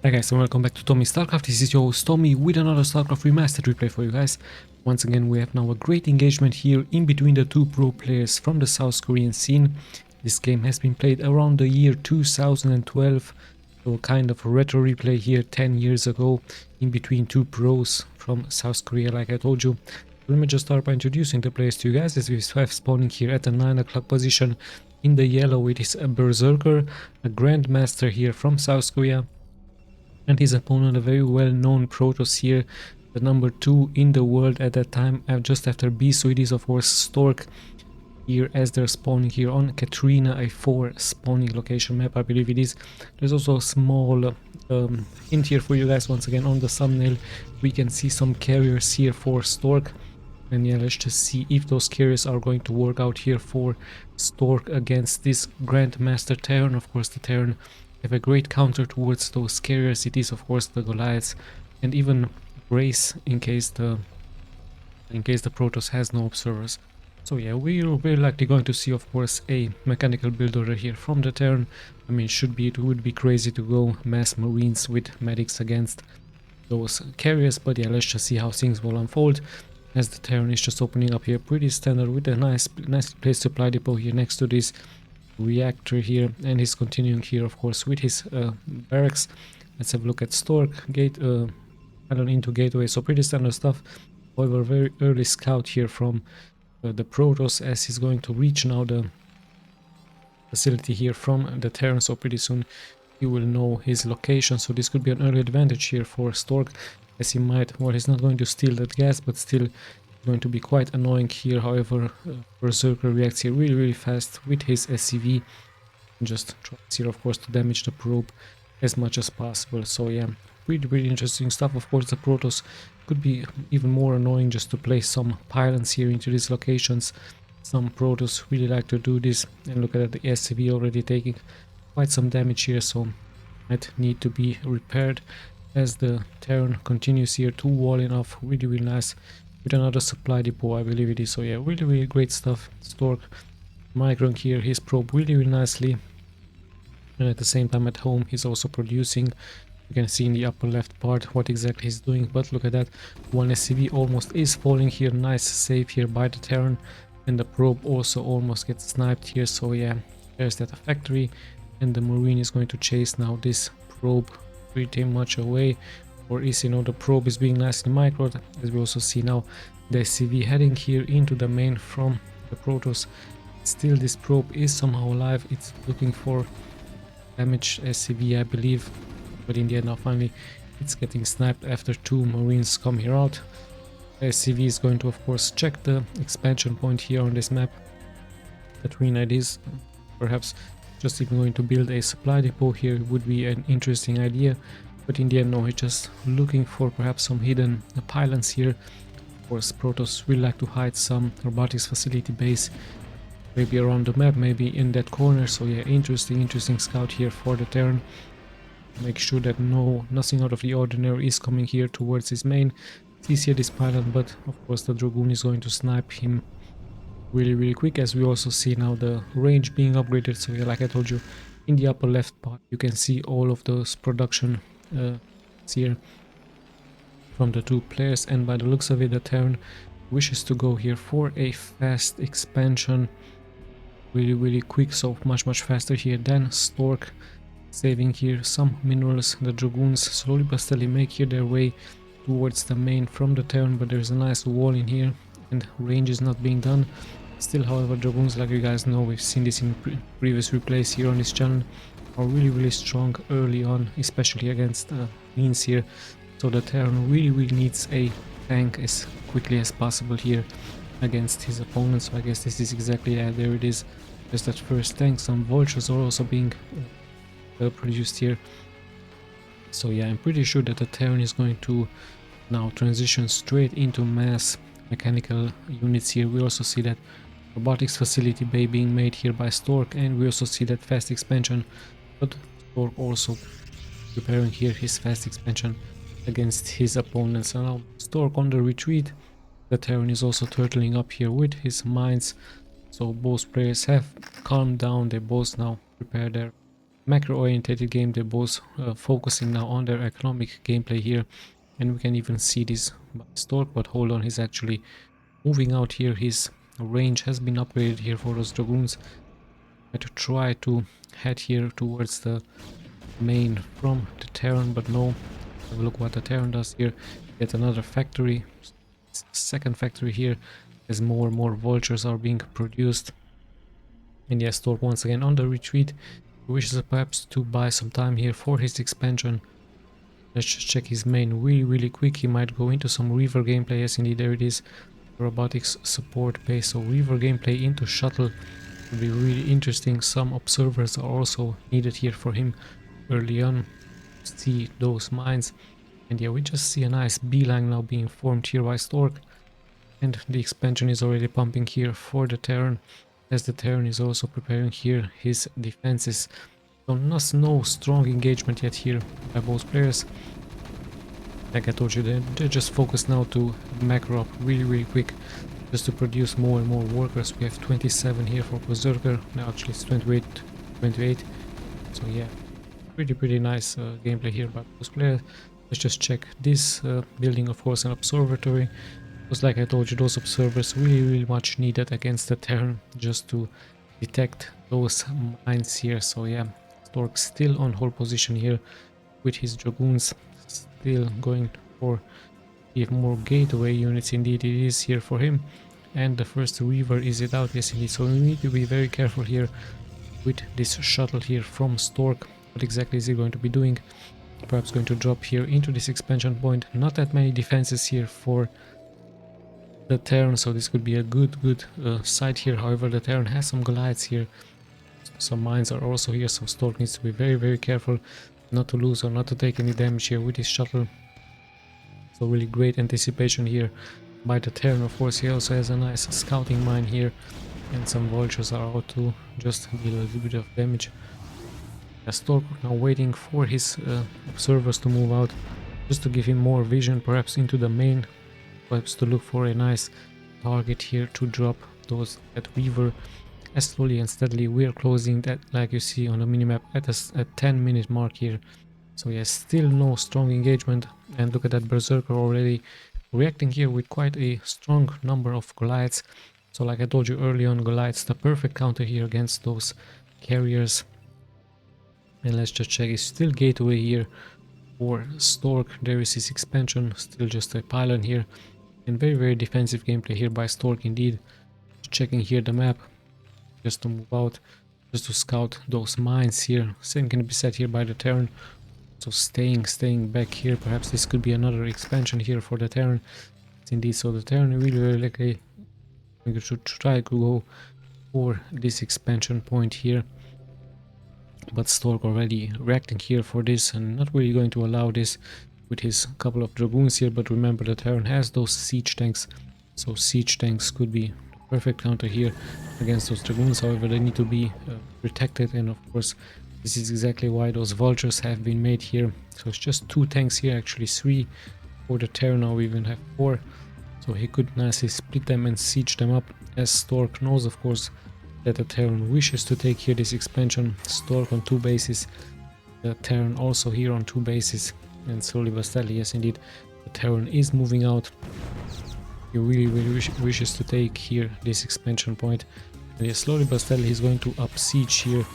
Hi guys, and welcome back to Tommy's StarCraft. This is your host Tommy with another StarCraft Remastered replay for you guys. Once again, we have now a great engagement here in between the two pro players from the South Korean scene. This game has been played around the year 2012, so a kind of a retro replay here 10 years ago in between two pros from South Korea, like I told you. Let me just start by introducing the players to you guys, as we have spawning here at the 9 o'clock position. In the yellow it is a Berserker, a Grandmaster here from South Korea. And his opponent, a very well-known Protoss here, the number 2 in the world at that time, just after B. So it is of course Stork here, as they're spawning here on Katrina, a 4 spawning location map, I believe it is. There's also a small hint here for you guys. Once again, on the thumbnail we can see some carriers here for Stork. And yeah, let's just see if those carriers are going to work out here for Stork against this Grandmaster Terran. Of course, the Terran have a great counter towards those carriers. It is of course the Goliaths and even Grace in case the Protoss has no observers. So yeah, we're very likely going to see of course a mechanical build order here from the Terran. I mean, it would be crazy to go mass marines with medics against those carriers, but yeah, let's just see how things will unfold, as the Terran is just opening up here pretty standard with a nice placed supply depot here next to this reactor here, and he's continuing here of course with his barracks. Let's have a look at Stork, island into gateway, so pretty standard stuff. However, very early scout here from the Protoss, as he's going to reach now the facility here from the Terran, so pretty soon he will know his location. So this could be an early advantage here for Stork, as he might, well, he's not going to steal that gas, but still going to be quite annoying here. However, Berserker reacts here really fast with his SCV, just tries here of course to damage the probe as much as possible. So yeah, pretty interesting stuff. Of course, the Protoss could be even more annoying just to place some pylons here into these locations. Some Protoss really like to do this, and look at the SCV already taking quite some damage here, so might need to be repaired, as the Terran continues here to walling off really nice with another supply depot, I believe it is. So yeah, really great stuff. Stork microing here his probe really nicely, and at the same time at home he's also producing. You can see in the upper left part what exactly he's doing, but look at that, one SCV almost is falling here. Nice save here by the Terran, and the probe also almost gets sniped here. So yeah, there's that factory, and the Marine is going to chase now this probe pretty much away. Or is, you know, the probe is being nicely microed, as we also see now the SCV heading here into the main from the Protoss. Still, this probe is somehow alive. It's looking for damaged SCV, I believe, but in the end now finally it's getting sniped after two Marines come here out. The SCV is going to of course check the expansion point here on this map. Katrina it is. Perhaps just even going to build a supply depot here would be an interesting idea. But in the end, no, he's just looking for perhaps some hidden pylons here. Of course, Protoss will like to hide some robotics facility base, maybe around the map, maybe in that corner. So yeah, interesting scout here for the Terran. Make sure that nothing out of the ordinary is coming here towards his main. Sees here this pylon, but of course the Dragoon is going to snipe him really quick, as we also see now the range being upgraded. So yeah, like I told you, in the upper left part you can see all of those production here from the two players, and by the looks of it the Terran wishes to go here for a fast expansion, really quick, so much faster here than Stork, saving here some minerals. The Dragoons slowly but steadily make here their way towards the main from the Terran, but there's a nice wall in here and range is not being done. Still, however, Dragoons, like you guys know, we've seen this in previous replays here on this channel, are really strong early on, especially against Marines here. So the Terran really needs a tank as quickly as possible here against his opponent. So I guess this is exactly, there it is, just that first tank. Some vultures are also being produced here. So yeah, I'm pretty sure that the Terran is going to now transition straight into mass mechanical units here. We also see that robotics facility bay being made here by Stork, and we also see that fast expansion, but Stork also preparing here his fast expansion against his opponents. And now Stork on the retreat. The Terran is also turtling up here with his mines, so both players have calmed down. They both now prepare their macro-orientated game. They're both focusing now on their economic gameplay here, and we can even see this by Stork. But hold on, he's actually moving out here. His range has been upgraded here for those dragoons. I to try to head here towards the main from the Terran, but no. Have a look what the Terran does here. Yet another factory, second factory here, as more and more vultures are being produced. And yes, Stork once again on the retreat. He wishes perhaps to buy some time here for his expansion. Let's just check his main really quick. He might go into some river gameplay. Yes, indeed, there it is. Robotics support base. So river gameplay into shuttle would be really interesting. Some observers are also needed here for him early on. See those mines. And yeah, we just see a nice beeline now being formed here by Stork. And the expansion is already pumping here for the Terran, as the Terran is also preparing here his defenses. So no strong engagement yet here by both players. Like I told you, they're just focused now to macro up really quick, just to produce more and more workers. We have 27 here for Berserker. Now actually it's 28. So yeah, pretty nice gameplay here by both players. Let's just check this building, of course, an observatory. Because like I told you, those observers really much needed against the Terran, just to detect those mines here. So yeah, Stork still on hold position here with his dragoons, still going for even more gateway units. Indeed it is here for him. And the first river is it out? Yes indeed. So we need to be very careful here with this shuttle here from Stork. What exactly is he going to be doing? Perhaps going to drop here into this expansion point. Not that many defenses here for the Terran, so this could be a good site here. However, the Terran has some Goliaths here. Some mines are also here, so Stork needs to be very careful not to lose or not to take any damage here with his shuttle. So really great anticipation here by the Terran. Of course, he also has a nice scouting mine here, and some vultures are out to just deal a little bit of damage. Stork now waiting for his observers to move out, just to give him more vision, perhaps into the main, perhaps to look for a nice target here to drop those at river. As slowly and steadily we are closing that, like you see on the minimap, at a 10-minute mark here. So yes, still no strong engagement, and look at that Berserker already reacting here with quite a strong number of Goliaths. So like I told you early on, Goliaths the perfect counter here against those carriers. And let's just check, it's still gateway here for Stork. There is his expansion, still just a pylon here, and very defensive gameplay here by Stork indeed. Checking here the map, just to move out, just to scout those mines here. Same can be said here by the Terran. So staying back here. Perhaps this could be another expansion here for the Terran. Indeed, so the Terran really very likely going to try to go for this expansion point here. But Stork already reacting here for this, and not really going to allow this with his couple of dragoons here. But remember, the Terran has those siege tanks, so siege tanks could be the perfect counter here against those dragoons. However, they need to be protected, and of course this is exactly why those vultures have been made here. So it's just 2 tanks here, actually 3 for the Terran. Now we even have 4, so he could nicely split them and siege them up, as Stork knows, of course, that the Terran wishes to take here this expansion. Stork on 2 bases, the Terran also here on 2 bases, and slowly but steadily, yes indeed, the Terran is moving out. He really wishes to take here this expansion point, and yes, slowly but steadily he's going to up siege here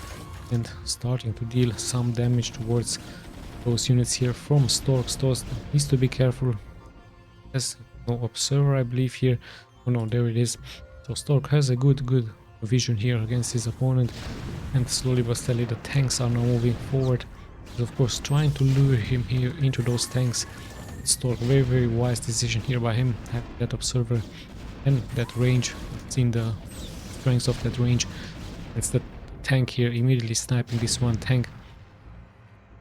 and starting to deal some damage towards those units here from Stork. Stork needs to be careful. There's no observer, I believe, here. Oh no, there it is. So Stork has a good vision here against his opponent, and slowly but steadily the tanks are now moving forward. He's of course trying to lure him here into those tanks. Stork, very wise decision here by him, having that observer and that range. Seen the strength of that range. It's the tank here immediately sniping this one tank.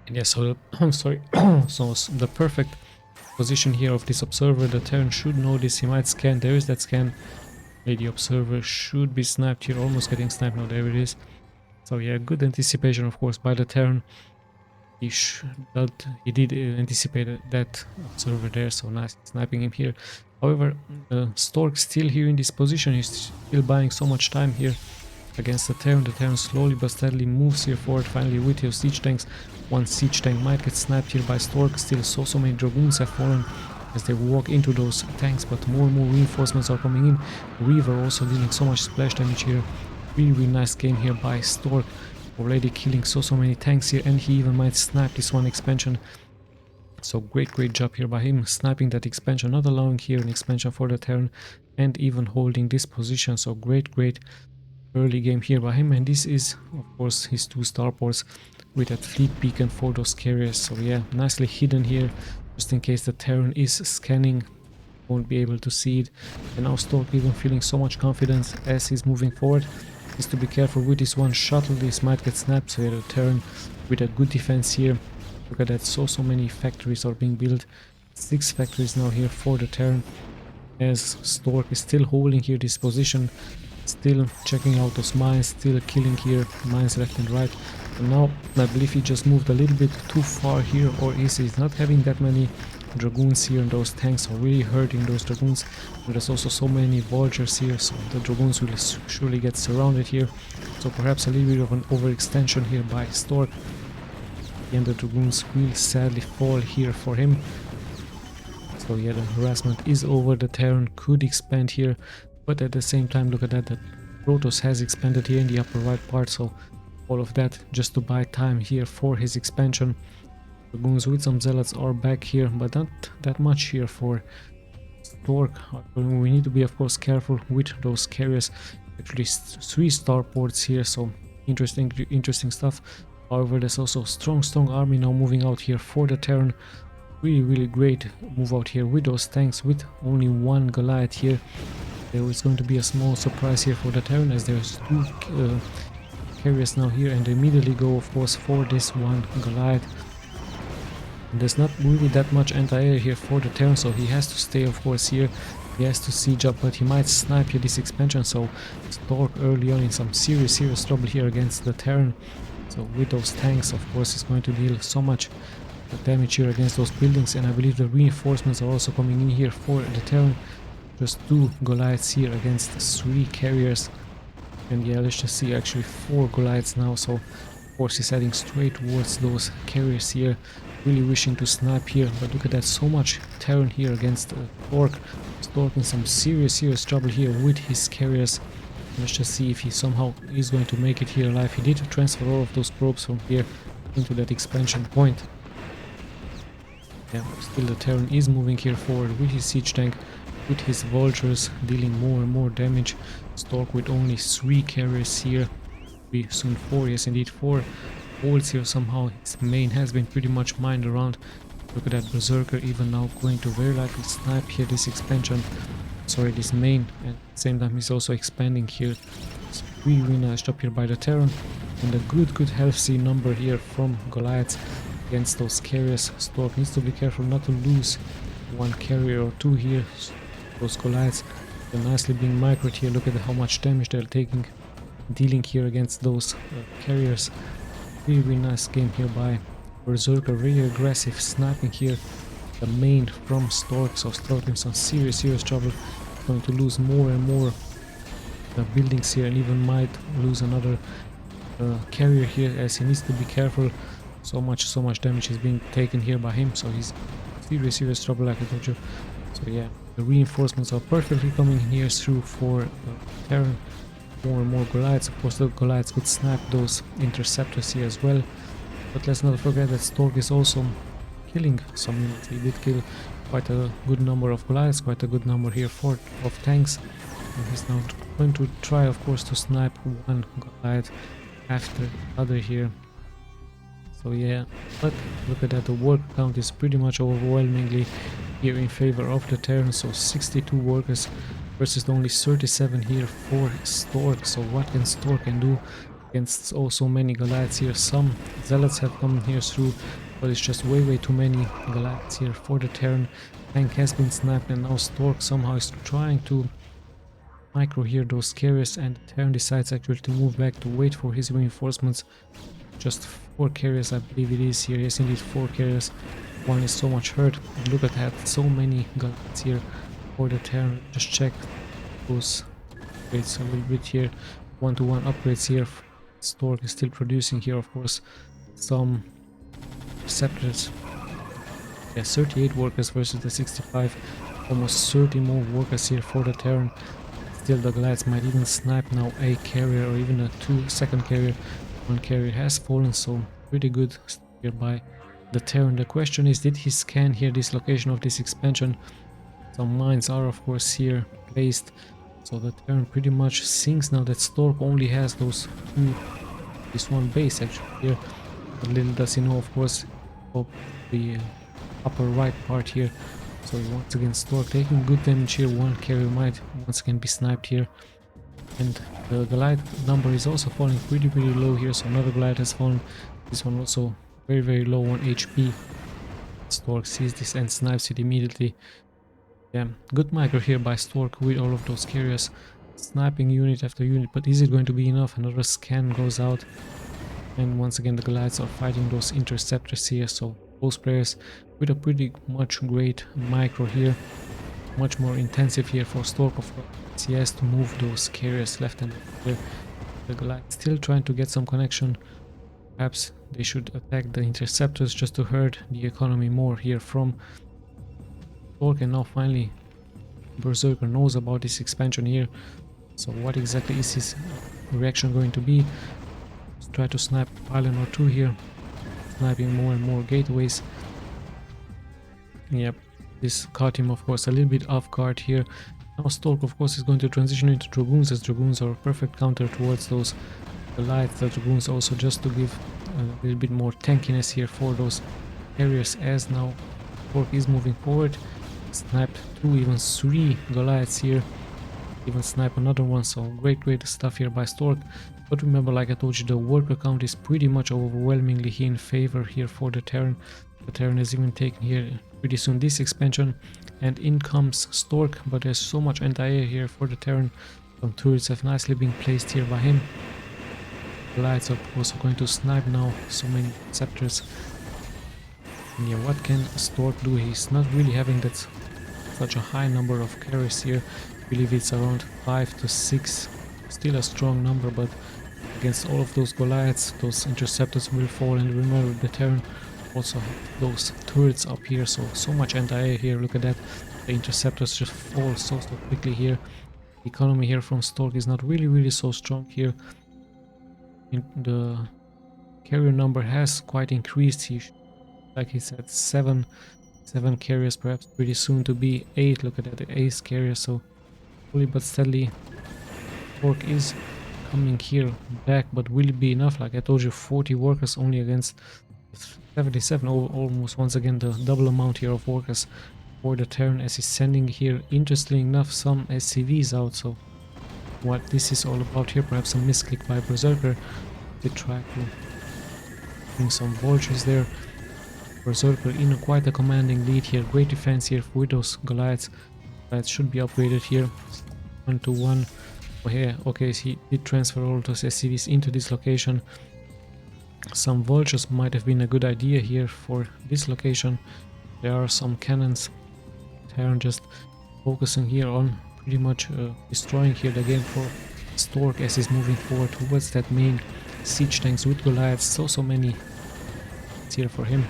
And yeah, so I'm sorry. So the perfect position here of this observer. The Terran should know this. He might scan. There is that scan. The observer should be sniped here, almost getting sniped. Now there it is. So yeah, good anticipation of course by the Terran. He did anticipate that observer there, so nice sniping him here. However, Stork still here in this position. He's still buying so much time here against the Terran. The Terran slowly but steadily moves here forward, finally with his siege tanks. One siege tank might get sniped here by Stork. Still so many dragoons have fallen as they walk into those tanks, but more and more reinforcements are coming in. Reaver also dealing so much splash damage here. Really nice game here by Stork, already killing so many tanks here, and he even might snipe this one expansion. So great job here by him, sniping that expansion, not allowing here an expansion for the Terran, and even holding this position. So great early game here by him, and this is of course his 2 starports with that fleet beacon for those carriers. So yeah, nicely hidden here, just in case the Terran is scanning, won't be able to see it. And now Stork even feeling so much confidence as he's moving forward. Is to be careful with this one shuttle, this might get snapped. So yeah, the Terran with a good defense here. Look at that, so many factories are being built. 6 factories now here for the Terran, as Stork is still holding here this position, still checking out those mines, still killing here mines left and right. And now I believe he just moved a little bit too far here, or is he not having that many dragoons here, and those tanks are really hurting those dragoons. And there's also so many vultures here, so the dragoons will surely get surrounded here. So perhaps a little bit of an overextension here by Stork, and the dragoons will sadly fall here for him. So yeah, the harassment is over. The Terran could expand here, but at the same time, look at that, the Protoss has expanded here in the upper right part. So all of that just to buy time here for his expansion. Dragoons with some zealots are back here, but not that much here for Stork. We need to be of course careful with those carriers. Actually 3 starports here, so interesting stuff. However, there's also strong army now moving out here for the Terran. Really great move out here with those tanks, with only 1 Goliath here. There is going to be a small surprise here for the Terran, as there's 2 carriers now here, and they immediately go of course for this 1 Goliath. And there's not really that much anti-air here for the Terran, so he has to stay of course here. He has to siege up, but he might snipe here this expansion. So Stork early on in some serious trouble here against the Terran. So with those tanks, of course, it's going to deal so much damage here against those buildings. And I believe the reinforcements are also coming in here for the Terran. Just 2 Goliaths here against 3 carriers. And yeah, let's just see, actually 4 Goliaths now. So of course he's heading straight towards those carriers here, really wishing to snipe here. But look at that, so much Terran here against Stork. Stork in some serious trouble here with his carriers. Let's just see if he somehow is going to make it here alive. He did transfer all of those probes from here into that expansion point. Yeah, still the Terran is moving here forward with his siege tank, with his vultures dealing more and more damage. Stork with only 3 carriers here. Be soon 4, yes indeed 4 holds here. Somehow his main has been pretty much mined around. Look at that, Berserker even now going to very likely snipe here this expansion. Sorry, this main, and at the same time he's also expanding here. It's really nice job here by the Terran, and a good healthy number here from Goliaths against those carriers. Stork needs to be careful not to lose 1 carrier or 2 here. Those Goliaths are nicely being microed here. Look at how much damage they're taking, dealing here against those carriers. Really nice game here by Berserker, very aggressive, sniping here the main from Stork. So Stork in some serious trouble, going to lose more and more buildings here, and even might lose another carrier here, as he needs to be careful. So much damage is being taken here by him, so he's serious trouble, like I told you. So yeah, the reinforcements are perfectly coming here through for Terran. More and more Goliaths. Of course the Goliaths could snap those interceptors here as well, but let's not forget that Stork is also killing some units. He did kill quite a good number of Goliaths, quite a good number here of tanks, and he's now going to try of course to snipe 1 Goliath after the other here. So yeah, but look at that, the work count is pretty much overwhelmingly here in favor of the Terran. So 62 workers versus only 37 here for Stork. So what can Stork can do against also many Goliaths here? Some zealots have come here through, but it's just way too many Goliaths here for the Terran. Tank has been sniped, and now Stork somehow is trying to micro here those carriers, and the Terran decides actually to move back to wait for his reinforcements. Just 4 carriers I believe it is here. Yes indeed, 4 carriers. 1 is so much hurt. And look at that, so many Goliaths here for the Terran. Just check those rates a little bit here. 1-to-1 upgrades here. Stork is still producing here, of course, some receptors. Yeah, 38 workers versus the 65. Almost 30 more workers here for the Terran. Still the Goliaths might even snipe now a carrier or even a second carrier. One carrier has fallen, so pretty good here by the Terran. The question is, did he scan here this location of this expansion? Some mines are of course here placed, so the Terran pretty much thinks now that Stork only has those this one base actually here. But little does he know, of course, of the upper right part here. So once again Stork taking good damage here. One carrier might once again be sniped here, and the Goliath number is also falling pretty low here. So another Goliath has fallen. This one also very low on HP. Stork sees this and snipes it immediately. Yeah, good micro here by Stork with all of those carriers, sniping unit after unit, but is it going to be enough? Another scan goes out, and once again the Goliaths are fighting those interceptors here. So both players with a pretty much great micro here, much more intensive here for Stork, of course. He has to move those carriers left and right. The Goliaths still trying to get some connection. Perhaps they should attack the interceptors just to hurt the economy more here from Stork. And now finally Berserker knows about this expansion here. So what exactly is his reaction going to be? Let's try to snipe a pylon or two here, sniping more and more gateways. Yep, this caught him of course a little bit off guard here. Now Stork of course is going to transition into Dragoons, as Dragoons are a perfect counter towards those Goliaths. The Dragoons also just to give a little bit more tankiness here for those carriers, as now Stork is moving forward. Sniped 2, even 3 Goliaths here, even snipe another one. So great stuff here by Stork. But remember, like I told you, the worker count is pretty much overwhelmingly in favor here for the Terran. The Terran is even taken here pretty soon this expansion, and in comes Stork. But there's so much anti-air here for the Terran. Some turrets have nicely been placed here by him. Goliaths are also going to snipe now so many scepters. And yeah, what can Stork do? He's not really having that such a high number of carries here. I believe it's around 5 to 6. Still a strong number, but against all of those Goliaths, those interceptors will fall. And remember, the Terran also have those turrets up here, so much anti-air here. Look at that, the interceptors just fall so quickly here. The economy here from Stork is not really so strong here. The carrier number has quite increased. Like he said, 7 carriers, perhaps pretty soon to be 8. Look at that, the ace carrier. So slowly but steadily Stork is coming here back, but will it be enough? Like I told you, 40 workers only against 77, almost once again the double amount here of workers for the Terran, as he's sending here, interestingly enough, some SCVs out. So what this is all about here, perhaps a misclick by Berserker. They try to bring some vultures there. Berserker in quite a commanding lead here. Great defense here with those Goliaths. Goliaths should be upgraded here. 1-to-1. Oh yeah, okay, so he did transfer all those SCVs into this location. Some vultures might have been a good idea here for this location. There are some cannons. Terran just focusing here on pretty much destroying here the game for Stork as he's moving forward towards that main siege tanks with Goliaths. So many here for him.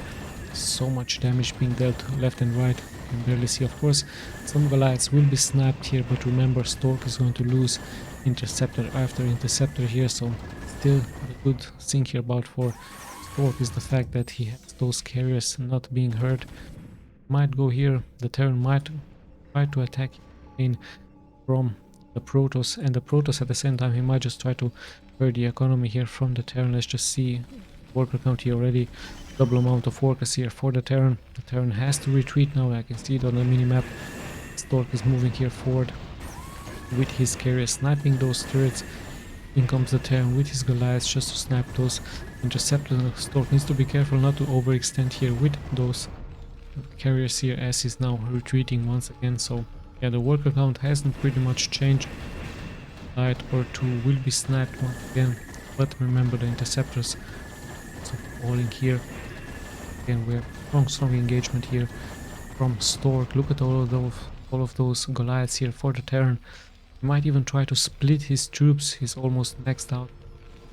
So much damage being dealt left and right. You can barely see, of course. Some Goliaths will be sniped here, but remember, Stork is going to lose interceptor after interceptor here. So still the good thing here about for Stork is the fact that he has those carriers not being hurt. Might go here, the Terran might try to attack in from the Protoss, and the Protoss at the same time he might just try to hurt the economy here from the Terran. Let's just see worker count here already. Double amount of workers here for the Terran. The Terran has to retreat now. I can see it on the minimap. Stork is moving here forward with his carrier, sniping those turrets. In comes the Terran with his Goliaths just to snipe those interceptors. Stork needs to be careful not to overextend here with those carriers here, as he's now retreating once again. So yeah, the worker count hasn't pretty much changed. Light or two will be sniped once again, but remember the interceptors also falling here. Again, we have strong engagement here from Stork. Look at all of those Goliaths here for the Terran. He might even try to split his troops. He's almost maxed out.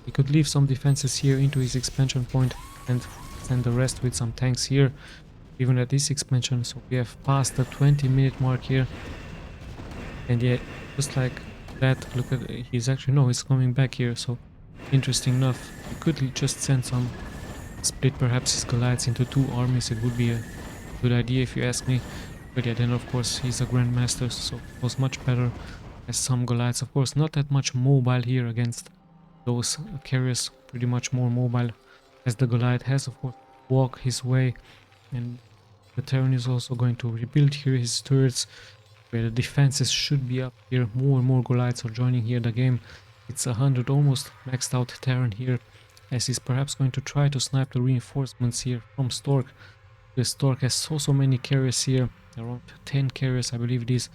He could leave some defenses here into his expansion point and send the rest with some tanks here, even at this expansion. So we have passed the 20-minute mark here. And yeah, just like that, look at, he's actually, no, he's coming back here. So interesting enough, he could just send some, split perhaps his Goliaths into two armies. It would be a good idea if you ask me. But yeah, then of course he's a Grandmaster, so it was much better. As some Goliaths, of course, not that much mobile here against those carriers, pretty much more mobile, as the Goliath has, of course, walk his way. And the Terran is also going to rebuild here his turrets, where the defenses should be up here. More and more Goliaths are joining here the game. It's 100 almost maxed out Terran here, as he's perhaps going to try to snipe the reinforcements here from Stork. The Stork has so many carriers here, around 10 carriers I believe it is,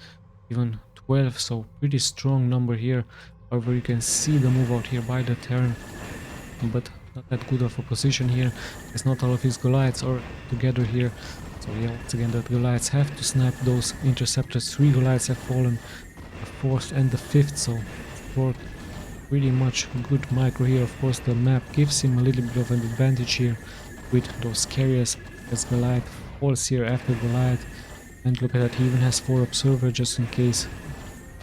even 12, so pretty strong number here. However, you can see the move out here by the Terran, but not that good of a position here, as not all of his Goliaths are together here. So yeah, once again the Goliaths have to snipe those interceptors. 3 Goliaths have fallen, the 4th and the 5th, so Stork pretty much good micro here. Of course the map gives him a little bit of an advantage here with those carriers, as Goliath falls here after Goliath. And look at that, he even has 4 observer just in case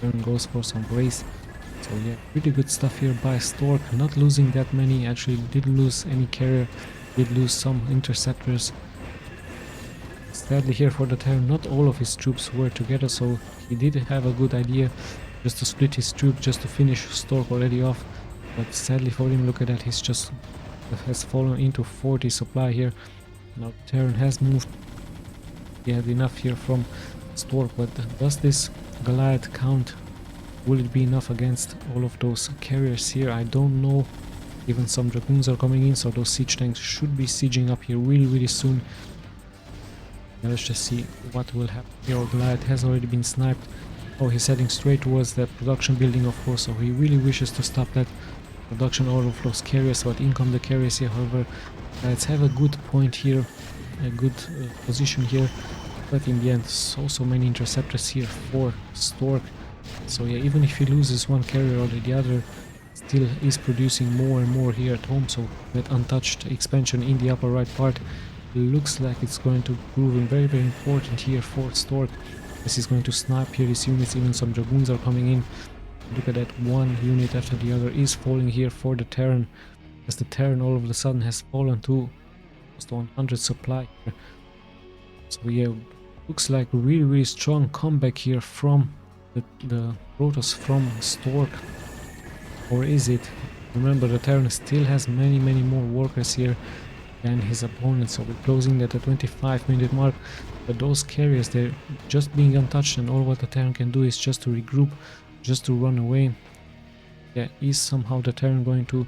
Terran goes for some race. So yeah, pretty good stuff here by Stork, not losing that many, actually didn't lose any carrier, did lose some interceptors. Sadly here for the Terran, not all of his troops were together, so he did have a good idea just to split his troop, just to finish Stork already off. But sadly for him, look at that, he's just has fallen into 40 supply here. Now Terran has moved. He had enough here from Stork, but does this Goliath count? Will it be enough against all of those carriers here? I don't know. Even some Dragoons are coming in, so those siege tanks should be sieging up here really soon. Now let's just see what will happen here. Our Goliath has already been sniped. Oh, he's heading straight towards that production building, of course, so he really wishes to stop that production, all of those carriers. But in come the carriers here. However, let's have a good point here, a good position here, but in the end so many interceptors here for Stork. So yeah, even if he loses one carrier or the other, still is producing more and more here at home. So that untouched expansion in the upper right part looks like it's going to prove very important here for Stork, as he's going to snipe here his units. Even some Dragoons are coming in. Look at that, one unit after the other is falling here for the Terran, as the Terran all of a sudden has fallen to almost 100 supply here. So yeah, looks like a really strong comeback here from the Protoss, from Stork. Or is it? Remember, the Terran still has many more workers here than his opponent, so we're closing at the 25-minute mark. But those carriers, they're just being untouched, and all what the Terran can do is just to regroup, just to run away. Yeah, is somehow the Terran going to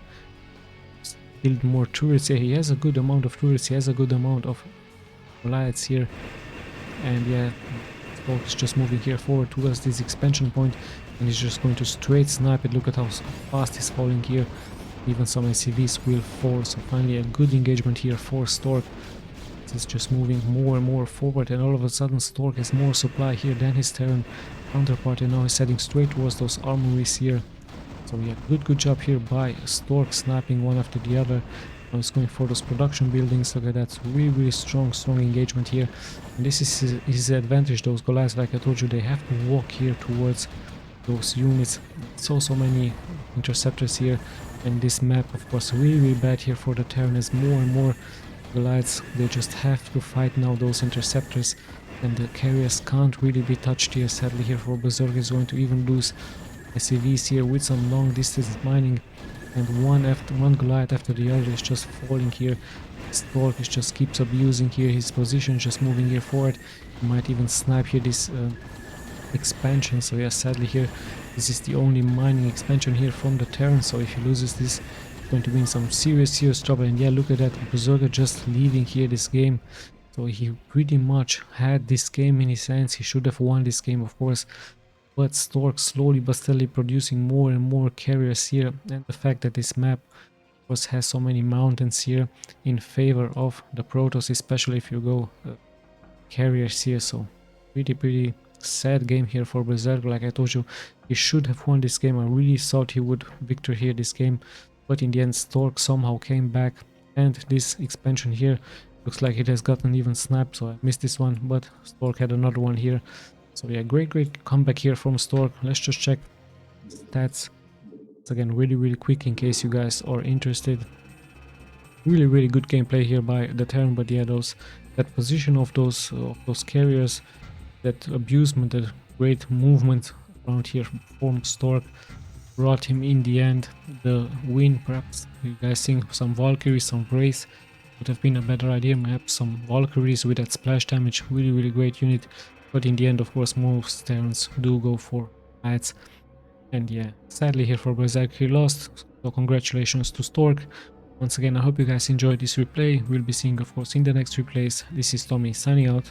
build more turrets? Yeah, he has a good amount of turrets, he has a good amount of Goliaths here. And yeah, Stork is just moving here forward towards this expansion point, and he's just going to straight snipe it. Look at how fast he's falling here. Even some SCVs will fall. So finally a good engagement here for Stork. He's just moving more and more forward, and all of a sudden Stork has more supply here than his Terran counterpart, and now he's heading straight towards those armories here. So yeah, good job here by Stork, sniping one after the other. Now he's going for those production buildings. Look at that, really strong engagement here. And this is his advantage. Those Goliaths, like I told you, they have to walk here towards those units. So many interceptors here, and this map, of course, really bad here for the Terran, as more and more Goliaths, they just have to fight now those interceptors, and the carriers can't really be touched here. Sadly here for BERSERKER is going to even lose SCVs here with some long distance mining, and one Goliath after the other is just falling here. Stork is just keeps abusing here his position, just moving here forward. He might even snipe here this expansion. So yeah, sadly here this is the only mining expansion here from the Terran, so if he loses this, it's going to be in some serious trouble. And yeah, look at that, BERSERKER just leaving here this game. So he pretty much had this game in his hands. He should have won this game, of course, but Stork slowly but steadily producing more and more carriers here, and the fact that this map, of course, has so many mountains here in favor of the Protoss, especially if you go carriers here. So pretty sad game here for Berserker. Like I told you, he should have won this game. I really thought he would victor here this game, but in the end Stork somehow came back, and this expansion here looks like it has gotten even snapped, so I missed this one, but Stork had another one here. So yeah, great comeback here from Stork. Let's just check stats. It's again really quick in case you guys are interested. Really good gameplay here by the Terran, but yeah, that position of those carriers, that abusement, that great movement around here from Stork brought him in the end the win. Perhaps you guys think some Valkyries, some Wraith would have been a better idea. Perhaps some Valkyries with that splash damage, really great unit. But in the end, of course, most Terrans do go for Bats. And yeah, sadly here for Berserk, he lost. So congratulations to Stork. Once again, I hope you guys enjoyed this replay. We'll be seeing, of course, in the next replays. This is Tommy signing out.